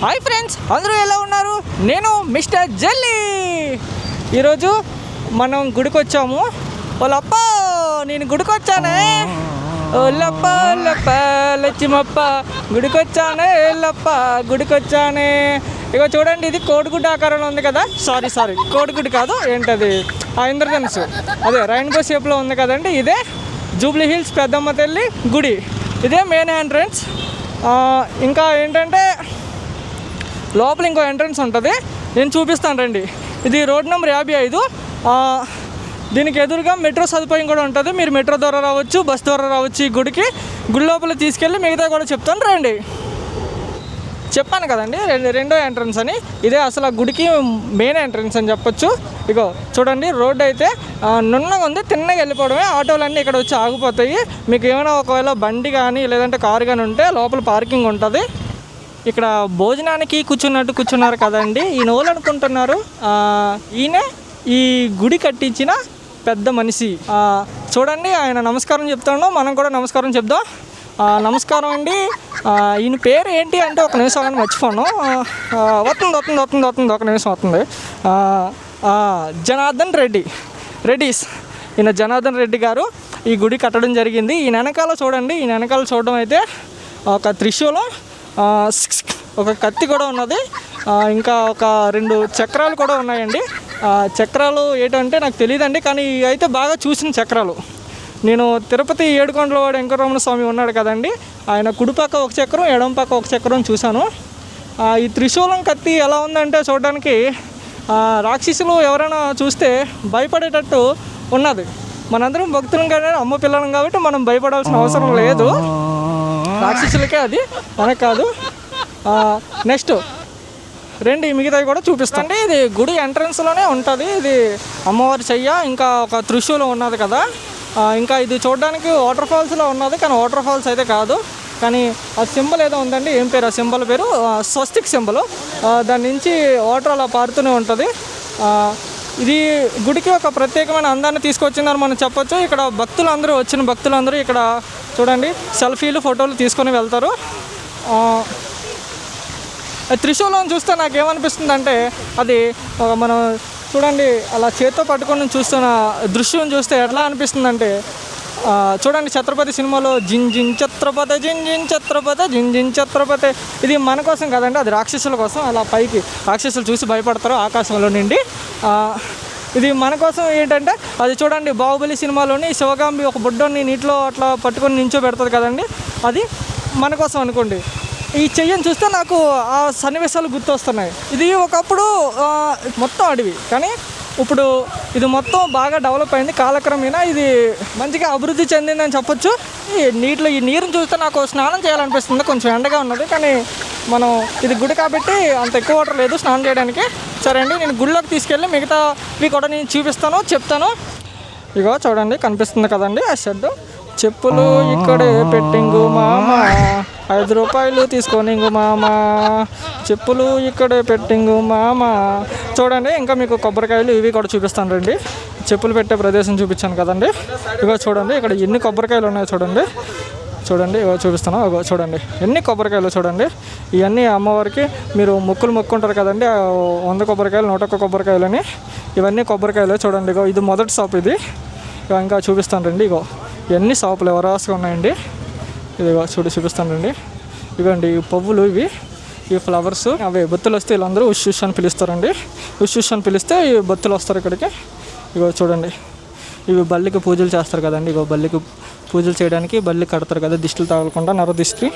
Hi friends, అందరూ ఎలా ఉన్నారు? నేను మిస్టర్ జెల్లీ. ఈరోజు మనం గుడికి వచ్చాము. ఓలప్ప, నేను గుడికి వచ్చానే. ఓలప్ప లప్ప లచ్చిమప్ప గుడికి వచ్చానే, లప్ప గుడికి వచ్చానే. ఇక చూడండి, ఇది కోడిగుడ్డు ఆకారంలో ఉంది కదా. సారీ కోడిగుడ్డు కాదు, ఏంటది, ఆ ఇంద్రధనుసు, అదే రైన్బో షేప్లో ఉంది కదండి. ఇదే జూబ్లీ హిల్స్ పెద్దమ్మ తల్లి గుడి. ఇదే మెయిన్ ఎంట్రన్స్. ఇంకా ఏంటంటే లోపల ఇంకో ఎంట్రన్స్ ఉంటుంది, నేను చూపిస్తాను రండి. ఇది రోడ్ నెంబర్ 55. దీనికి ఎదురుగా మెట్రో సదుపాయం కూడా ఉంటుంది. మీరు మెట్రో ద్వారా రావచ్చు, బస్ ద్వారా రావచ్చు. ఈ గుడి లోపల తీసుకెళ్ళి మిగతా కూడా చెప్తాను రండి. చెప్పాను కదండి రెండో ఎంట్రన్స్ అని. ఇదే అసలు ఆ గుడికి మెయిన్ ఎంట్రన్స్ అని చెప్పొచ్చు. ఇగో చూడండి, రోడ్డు అయితే నున్నగా ఉంది, తిన్నగా వెళ్ళిపోవడమే. ఆటోలన్నీ ఇక్కడ వచ్చి ఆగిపోతాయి. మీకు ఏమైనా ఒకవేళ బండి కానీ లేదంటే కారు కానీ ఉంటే లోపల పార్కింగ్ ఉంటుంది. ఇక్కడ భోజనానికి కూర్చున్నారు కదండి. ఈయన వాళ్ళు అనుకుంటున్నారు, ఈయన ఈ గుడి కట్టించిన పెద్ద మనిషి. చూడండి, ఆయన నమస్కారం చెప్తాను, మనం కూడా నమస్కారం చెప్దాం. నమస్కారం అండి. ఈయన పేరు ఏంటి అంటే, ఒక నిమిషం అని మర్చిపోను. వస్తుంది ఒక నిమిషం వస్తుంది. జనార్దన్ రెడ్డిస్. ఈయన జనార్దన్ రెడ్డి గారు ఈ గుడి కట్టడం జరిగింది. ఈయన వెనకాల చూడండి, ఈయన వెనకాల చూడడం అయితే ఒక త్రిశూలం, ఒక కత్తి కూడా ఉన్నది. ఇంకా ఒక 2 చక్రాలు కూడా ఉన్నాయండి. చక్రాలు ఏంటంటే నాకు తెలియదండి, కానీ అయితే బాగా చూసిన చక్రాలు. నేను తిరుపతి ఏడుకొండలవాడు వెంకటరమణ స్వామి ఉన్నాడు కదండి, ఆయన కుడిపక్క ఒక చక్రం, ఎడమ పక్క ఒక చక్రం చూశాను. ఈ త్రిశూలం కత్తి ఎలా ఉందంటే చూడడానికి రాక్షసులు ఎవరైనా చూస్తే భయపడేటట్టు ఉన్నది. మనందరం భక్తులం కానీ అమ్మ పిల్లలం కాబట్టి మనం భయపడాల్సిన అవసరం లేదు. రాక్షసులకే అది, మనకు కాదు. నెక్స్ట్ రండి, మిగతావి కూడా చూపిస్తాండి. ఇది గుడి ఎంట్రన్స్లోనే ఉంటుంది. ఇది అమ్మవారి చెయ్య, ఇంకా ఒక త్రిశూలం ఉన్నది కదా. ఇంకా ఇది చూడడానికి వాటర్ ఫాల్స్లో ఉన్నది, కానీ వాటర్ ఫాల్స్ అయితే కాదు. కానీ ఆ సింబల్ ఏదో ఉందండి, ఏం పేరు ఆ సింబల్ పేరు? స్వస్తిక్ సింబల్. దాని నుంచి వాటర్ అలా పారుతూనే ఉంటుంది. ఇది గుడికి ఒక ప్రత్యేకమైన అందాన్ని తీసుకొచ్చిందని మనం చెప్పొచ్చు. ఇక్కడ వచ్చిన భక్తులందరూ ఇక్కడ చూడండి సెల్ఫీలు, ఫోటోలు తీసుకొని వెళ్తారు. త్రిశూలం చూస్తే నాకేమనిపిస్తుంది అంటే, అది మనం చూడండి అలా చేత్తో పట్టుకొని చూస్తున్న దృశ్యం చూస్తే ఎట్లా అనిపిస్తుంది అంటే, చూడండి ఛత్రపతి సినిమాలో జిన్ జిన్ ఛత్రపతి, జిన్ జిన్ ఛత్రపతి, జిన్ జిన్ ఛత్రపతి. ఇది మన కోసం కదండి, అది రాక్షసుల కోసం. అలా పైకి రాక్షసులు చూసి భయపడతారు ఆకాశంలో నుండి. ఇది మన కోసం ఏంటంటే, అది చూడండి బాహుబలి సినిమాలోని శివగాంబి ఒక బుడ్డోని నీటిలో అట్లా పట్టుకొని నించోబెడతారు కదండి, అది మన కోసం అనుకోండి. ఈ చెయ్యని చూస్తే నాకు ఆ సన్నివేశాలు గుర్తొస్తున్నాయి. ఇది ఒకప్పుడు మొత్తం అడవి, కానీ ఇప్పుడు ఇది మొత్తం బాగా డెవలప్ అయింది. కాలక్రమేణా ఇది మంచిగా అభివృద్ధి చెందిందని చెప్పొచ్చు. ఈ నీరుని చూస్తే నాకు స్నానం చేయాలనిపిస్తుంది. కొంచెం ఎండగా ఉన్నది, కానీ మనం ఇది గుడి కాబట్టి అంత ఎక్కువ వాటర్ లేదు స్నానం చేయడానికి. సరే అండి, నేను గుడిలోకి తీసుకెళ్ళి మిగతావి కూడా నేను చెప్తాను. ఇగో చూడండి, కనిపిస్తుంది కదండి ఆ షెడ్. చెప్పులు ఇక్కడే పెట్టింగు మామ, 5 రూపాయలు తీసుకోనింగు మామ, చెప్పులు ఇక్కడే పెట్టింగు మామ. చూడండి, ఇంకా మీకు కొబ్బరికాయలు ఇవి కూడా చూపిస్తాను రండి. చెప్పులు పెట్టే ప్రదేశం చూపించాను కదండి. ఇగో చూడండి, ఇక్కడ ఎన్ని కొబ్బరికాయలు ఉన్నాయో చూడండి. ఇగో చూపిస్తాను. ఇగో చూడండి, ఎన్ని కొబ్బరికాయలు చూడండి. ఇవన్నీ అమ్మవారికి మీరు మొక్కుంటారు కదండి, 100 కొబ్బరికాయలు, 101 కొబ్బరికాయలు అని. ఇవన్నీ కొబ్బరికాయలు చూడండి. ఇగో ఇది మొదటి షాప్ ఇది. ఇంకా చూపిస్తాను రండి. ఇగో ఇవన్నీ షాపులు ఎవరాసుగా ఉన్నాయండి. ఇదిగో చూపిస్తాను రండి. ఇవ్వండి ఈ పువ్వులు, ఈ ఫ్లవర్స్, అవి బొత్తులు వస్తే వీళ్ళందరూ ఉష్ అని పిలుస్తారండి. ఉష్ అని పిలిస్తే ఈ బొత్తులు వస్తారు ఇక్కడికి. ఇగో చూడండి, ఇవి బల్లికి పూజలు చేస్తారు కదండి. ఇగో బల్లికి పూజలు చేయడానికి బల్లి కడతారు కదా, దిష్టిలు తగలకుండా, నరదిష్టి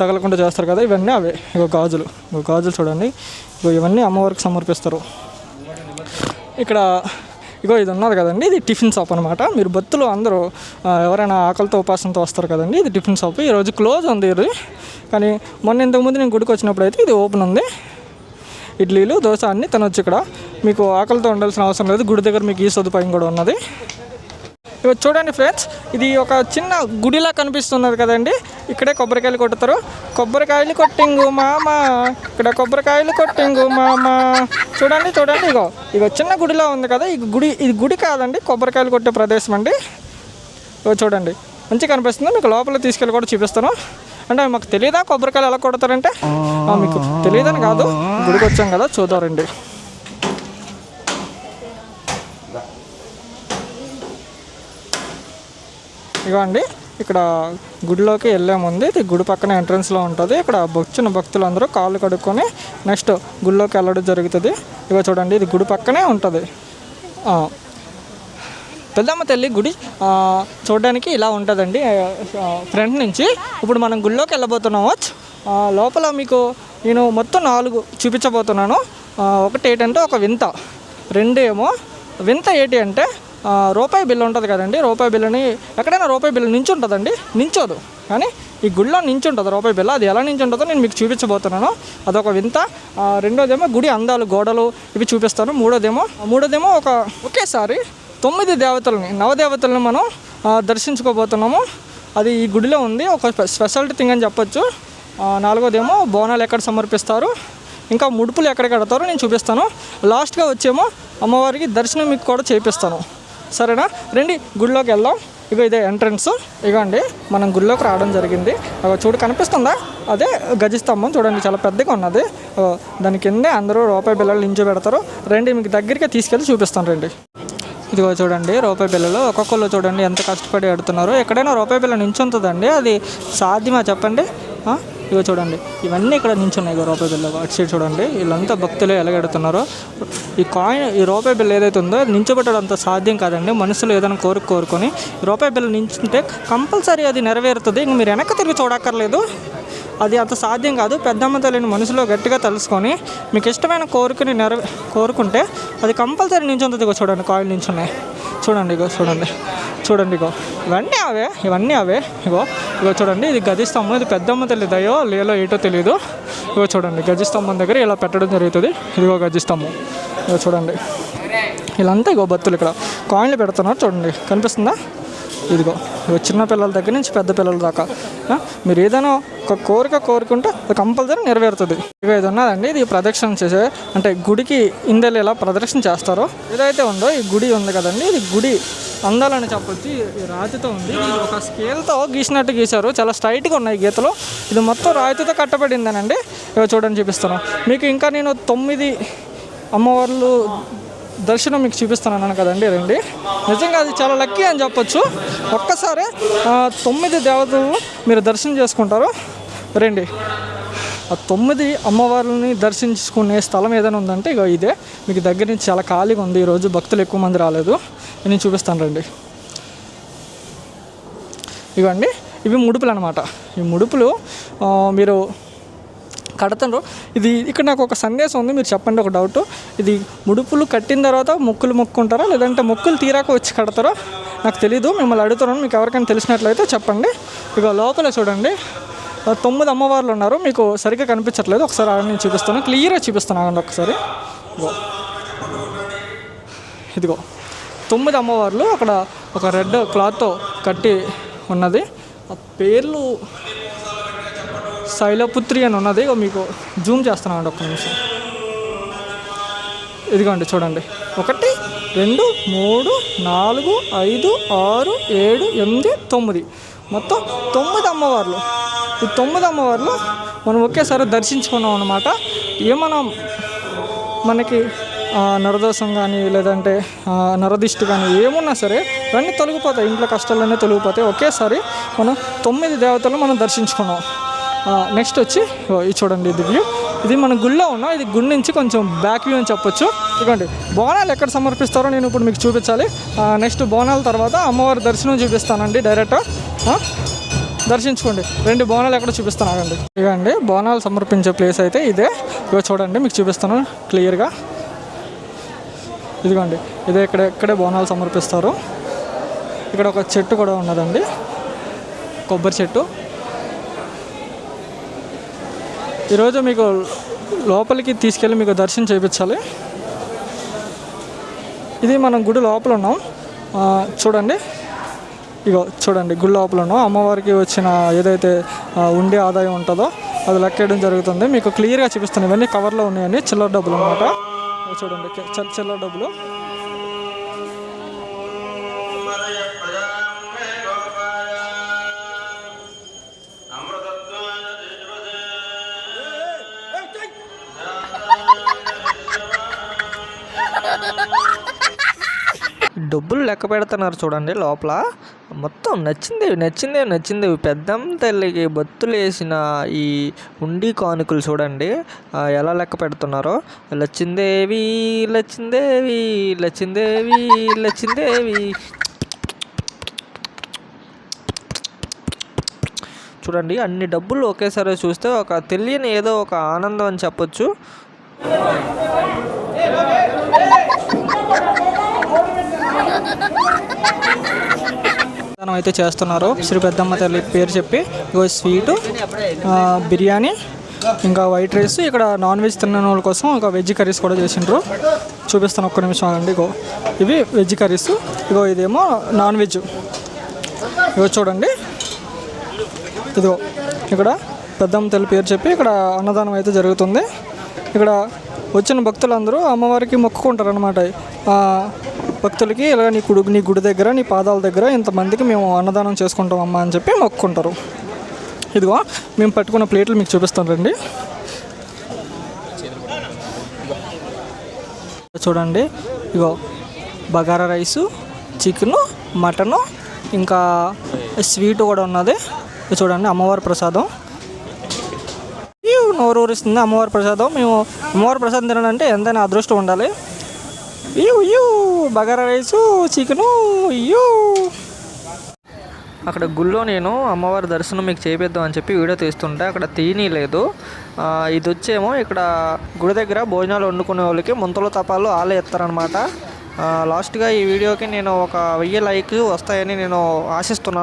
తగలకుండా చేస్తారు కదా. ఇవన్నీ అవే. ఇగో గాజులు చూడండి. ఇగో ఇవన్నీ అమ్మవారికి సమర్పిస్తారు. ఇక్కడ ఇగో ఇది ఉన్నది కదండి, ఇది టిఫిన్ షాప్ అనమాట. మీరు భక్తులు అందరూ ఎవరైనా ఆకలితో ఉపాసనతో వస్తారు కదండి, ఇది టిఫిన్ షాప్. ఈరోజు క్లోజ్ ఉంది ఇది, కానీ ఇంతకుముందు నేను గుడికి వచ్చినప్పుడు అయితే ఇది ఓపెన్ ఉంది. ఇడ్లీలు, దోశ అన్నీ తినొచ్చు ఇక్కడ. మీకు ఆకలితో ఉండాల్సిన అవసరం లేదు. గుడి దగ్గర మీకు ఈ సదుపాయం కూడా ఉన్నది. ఇవి చూడండి ఫ్రెండ్స్, ఇది ఒక చిన్న గుడిలా కనిపిస్తున్నది కదండి. ఇక్కడే కొబ్బరికాయలు కొట్టుతారు. కొబ్బరికాయలు కొట్టింగు మామ, ఇక్కడ కొబ్బరికాయలు కొట్టింగు మామ. చూడండి. ఇగో చిన్న గుడిలా ఉంది కదా, ఇది గుడి కాదండి, కొబ్బరికాయలు కొట్టే ప్రదేశం అండి. చూడండి, మంచిగా కనిపిస్తుంది. మీకు లోపల తీసుకెళ్ళి కూడా చూపిస్తాను. అంటే మాకు తెలియదా కొబ్బరికాయలు ఎలా కొడతారంటే? మీకు తెలియదని కాదు, గుడికి వచ్చాం కదా చూద్దారండి. ఇవ్వండి ఇక్కడ గుడిలోకి వెళ్ళే ముందు ఇది గుడి పక్కన ఎంట్రన్స్లో ఉంటుంది. ఇక్కడ వచ్చిన భక్తులందరూ కాళ్ళు కడుక్కొని నెక్స్ట్ గుడిలోకి వెళ్ళడం జరుగుతుంది. ఇగో చూడండి ఇది గుడి పక్కనే ఉంటుంది. పెద్దమ్మ తల్లి గుడి చూడడానికి ఇలా ఉంటుందండి ఫ్రంట్ నుంచి. ఇప్పుడు మనం గుడిలోకి వెళ్ళబోతున్నాము. లోపల మీకు నేను మొత్తం 4 చూపించబోతున్నాను. ఒకటి ఏంటంటే ఒక వింత, 2 ఏమో వింత ఏంటి అంటే రూపాయి బిల్లు ఉంటుంది కదండి. రూపాయి బిల్లుని ఎక్కడైనా రూపాయి బిల్లు నించి ఉంటుందండి, నించోదు కానీ ఈ గుడిలో నించి ఉంటుంది రూపాయి బిల్లు. అది ఎలా నించి ఉంటుందో నేను మీకు చూపించబోతున్నాను. అదొక వింత. రెండోదేమో గుడి అందాలు, గోడలు ఇవి చూపిస్తాను. మూడోదేమో ఒకేసారి 9 దేవతలని, నవదేవతలను మనం దర్శించుకోబోతున్నాము. అది ఈ గుడిలో ఉంది, ఒక స్పెషాలిటీ థింగ్ అని చెప్పొచ్చు. నాలుగోదేమో బోనాలు ఎక్కడ సమర్పిస్తారు, ఇంకా ముడుపులు ఎక్కడ కడతారో నేను చూపిస్తాను. లాస్ట్గా వచ్చేమో అమ్మవారికి దర్శనం మీకు కూడా చేపిస్తాను. సరేనా? రండి గుడిలోకి వెళ్దాం. ఇదే ఎంట్రన్స్. ఇగోండి మనం గుడిలోకి రావడం జరిగింది. చూడు కనిపిస్తుందా? అదే గజస్తంభం చూడండి, చాలా పెద్దగా ఉన్నది. దాని కిందే అందరూ రూపాయి బిళ్ళలు నించో పెడతారు. రండి మీకు దగ్గరికి తీసుకెళ్ళి చూపిస్తాను. రండి. ఇదిగో చూడండి రూపాయి బిళ్ళలు. ఒక్కొక్కళ్ళు చూడండి ఎంత కష్టపడి ఆడుతున్నారు. ఎక్కడైనా రూపాయి బిళ్ళ నించుంటుందండి? అది సాధ్యమా చెప్పండి? ఇగో చూడండి ఇవన్నీ ఇక్కడ నించున్నాయి. ఇగో రూపాయి బిళ్ళ అటు సైడ్ చూడండి, వీళ్ళంతా భక్తులు ఎలాగెడుతున్నారు. ఈ రూపాయి బిళ్ళ ఏదైతే ఉందో నించోబెట్టడం అంత సాధ్యం కాదండి. మనుషులు ఏదైనా కోరుకొని రూపాయి బిళ్ళ నించుంటే కంపల్సరీ అది నెరవేరుతుంది. ఇంక మీరు వెనక్కి తిరిగి చూడక్కర్లేదు, అది అంత సాధ్యం కాదు. పెద్దమ్మ తల్లిని మనసులో గట్టిగా తలుసుకొని మీకు ఇష్టమైన కోరుకుంటే అది కంపల్సరీ నించుంటుంది. ఇగో చూడండి కాయిల్ నించున్నాయి చూడండి. ఇగో ఇవన్నీ అవే. ఇగో చూడండి ఇది గజస్తంభం. ఇది పెద్దమ్మ తల్లి దయో లేలో ఏటో తెలియదు. ఇగో చూడండి గజస్తంభం దగ్గర ఇలా పెట్టడం జరుగుతుంది. ఇదిగో గజస్తంభం. ఇగో చూడండి వీళ్ళంతా ఇగో భక్తులు ఇక్కడ కాయిన్లు పెడుతున్నారు. చూడండి కనిపిస్తుందా? ఇదిగో చిన్న పిల్లల దగ్గర నుంచి పెద్ద పిల్లల దాకా మీరు ఏదైనా ఒక కోరుకుంటే అది కంపల్సరీ నెరవేరుతుంది. ఇక ఇది ఉన్నదండి, ఇది ప్రదక్షిణ చేసే అంటే గుడికి ఇందెలు ఎలా ప్రదక్షిణ చేస్తారో ఏదైతే ఉందో ఈ గుడి ఉంది కదండి, ఇది గుడి అందాలని చెప్పొచ్చు. ఈ రాతితో ఉంది, ఇది ఒక స్కేల్తో గీసినట్టు గీశారు. చాలా స్ట్రైట్గా ఉన్నాయి గీతలు. ఇది మొత్తం రాతితో కట్టబడిందేనండి. ఇక చూడండి చూపిస్తాను మీకు. ఇంకా నేను 9 అమ్మవార్లు దర్శనం మీకు చూపిస్తున్నాను కదండి. రండి. నిజంగా అది చాలా లక్కీ అని చెప్పొచ్చు. ఒక్కసారి 9 దేవతలు మీరు దర్శనం చేసుకుంటారు. రండి. ఆ 9 అమ్మవారిని దర్శించుకునే స్థలం ఏదైనా ఉందంటే ఇక ఇదే. మీకు దగ్గర నుంచి చాలా ఖాళీగా ఉంది. ఈరోజు భక్తులు ఎక్కువ మంది రాలేదు. నేను చూపిస్తాను రండి. ఇవ్వండి ఇవి ముడుపులు అనమాట. ఈ ముడుపులు మీరు కడతారు. ఇది ఇక్కడ నాకు ఒక సందేశం ఉంది, మీరు చెప్పండి. ఒక డౌట్, ఇది ముడుపులు కట్టిన తర్వాత మొక్కులు మొక్కుంటారా లేదంటే మొక్కులు తీరాక వచ్చి కడతారో నాకు తెలీదు. మిమ్మల్ని అడుగుతున్నాను, మీకు ఎవరికైనా తెలిసినట్లయితే చెప్పండి. ఇక లోపల చూడండి 9 అమ్మవార్లు ఉన్నారు. మీకు సరిగ్గా కనిపించట్లేదు, ఒకసారి నేను చూపిస్తాను, క్లియర్గా చూపిస్తాను. ఆగండి ఒకసారి. ఇదిగో 9 అమ్మవార్లు అక్కడ ఒక రెడ్ క్లాత్తో కట్టి ఉన్నది. ఆ పేర్లు శైలపుత్రి అని ఉన్నది. మీకు జూమ్ చేస్తున్నాను ఒక్క నిమిషం. ఇదిగోండి చూడండి 1 2 3 4 5 6 7 8 9 మొత్తం 9 అమ్మవార్లు. ఈ 9 అమ్మవార్లు మనం ఒకేసారి దర్శించుకున్నాం అన్నమాట. ఏమన్నా మనకి నరదోషం కానీ లేదంటే నరదిష్టి కానీ ఏమున్నా సరే ఇవన్నీ తొలగిపోతాయి. ఇంట్లో కష్టాలన్నీ తొలగిపోతాయి. ఒకేసారి మనం 9 దేవతలను మనం దర్శించుకున్నాం. నెక్స్ట్ వచ్చి ఇది చూడండి, ఇది వ్యూ. ఇది మన గుళ్ళో ఉన్నాం. ఇది గుడి నుంచి కొంచెం బ్యాక్ వ్యూ అని చెప్పొచ్చు. ఇదిగోండి బోనాలు ఎక్కడ సమర్పిస్తారో నేను ఇప్పుడు మీకు చూపించాలి. నెక్స్ట్ బోనాల తర్వాత అమ్మవారి దర్శనం చూపిస్తానండి. డైరెక్ట్ దర్శించుకోండి. 2 బోనాలు ఎక్కడ చూపిస్తాను ఆగండి. ఇవ్వండి బోనాలు సమర్పించే ప్లేస్ అయితే ఇదే. ఇగో చూడండి మీకు చూపిస్తాను క్లియర్గా. ఇదిగోండి ఇదే ఇక్కడే బోనాలు సమర్పిస్తారు. ఇక్కడ ఒక చెట్టు కూడా ఉన్నదండి, కొబ్బరి చెట్టు. ఈరోజు మీకు లోపలికి తీసుకెళ్ళి మీకు దర్శనం చేయించాలి. ఇది మనం గుడి లోపల ఉన్నాం. చూడండి ఇగో చూడండి గుడి లోపల ఉన్నాం. అమ్మవారికి వచ్చిన ఏదైతే ఉండే ఆదాయం ఉంటుందో అది లెక్కేయడం జరుగుతుంది. మీకు క్లియర్గా చూపిస్తాను. ఇవన్నీ కవర్లో ఉన్నాయండి, చిల్లర డబ్బులు అనమాట. చూడండి చిల్లర డబ్బులు. డబ్బులు లెక్క పెడుతున్నారు చూడండి లోపల. మొత్తం నచ్చిందేవి పెద్దమ్మ తల్లికి బొత్తులు వేసిన ఈ ఉండి కానుకలు చూడండి ఎలా లెక్క పెడుతున్నారో. లచ్చిందేవి లచ్చిందేవి లచ్చిందేవి లచ్చిందేవి. చూడండి అన్ని డబ్బులు ఒకేసారి చూస్తే ఒక తెలియని ఏదో ఒక ఆనందం అని చెప్పొచ్చు. అయితే చేస్తున్నారు శ్రీ పెద్దమ్మ తల్లి పేరు చెప్పి. ఇగో స్వీటు, బిర్యానీ, ఇంకా వైట్ రైస్. ఇక్కడ నాన్ వెజ్ తిన్న వాళ్ళ కోసం ఒక వెజ్ కర్రీస్ కూడా చేసిండ్రు. చూపిస్తాను ఒక్క నిమిషం అండి. ఇగో ఇవి వెజ్ కర్రీస్, ఇగో ఇదేమో నాన్ వెజ్. ఇగో చూడండి, ఇదిగో ఇక్కడ పెద్దమ్మ తల్లి పేరు చెప్పి ఇక్కడ అన్నదానం అయితే జరుగుతుంది. ఇక్కడ వచ్చిన భక్తులందరూ అమ్మవారికి మొక్కుకుంటారు అనమాట. భక్తులకి ఇలా నీ గుడి దగ్గర నీ పాదాల దగ్గర ఇంతమందికి మేము అన్నదానం చేసుకుంటాం అమ్మ అని చెప్పి మొక్కుకుంటారు. ఇదిగో మేము పట్టుకున్న ప్లేట్లు మీకు చూపిస్తాను రండి. చూడండి, ఇగో బగారా రైసు, చికెను, మటను, ఇంకా స్వీట్ కూడా ఉన్నది. చూడండి అమ్మవారి ప్రసాదం. నోరు ఊరిస్తుంది అమ్మవారి ప్రసాదం. మేము అమ్మవారి ప్రసాదం తినాలంటే ఎంతైనా అదృష్టం ఉండాలి. Bagara rice, chicken. అక్కడ గుళ్ళో నేను అమ్మవారి దర్శనం మీకు చేపిద్దాం అని చెప్పి వీడియో తీస్తుంటే అక్కడ తీయలేదు. ఇది వచ్చేమో ఇక్కడ గుడి దగ్గర భోజనాలు వండుకునే వాళ్ళకి ముంతలు తపాలు ఆలే ఇస్తారనమాట. లాస్ట్గా ఈ వీడియోకి నేను ఒక 1000 లైక్స్ వస్తాయని నేను ఆశిస్తున్నాను.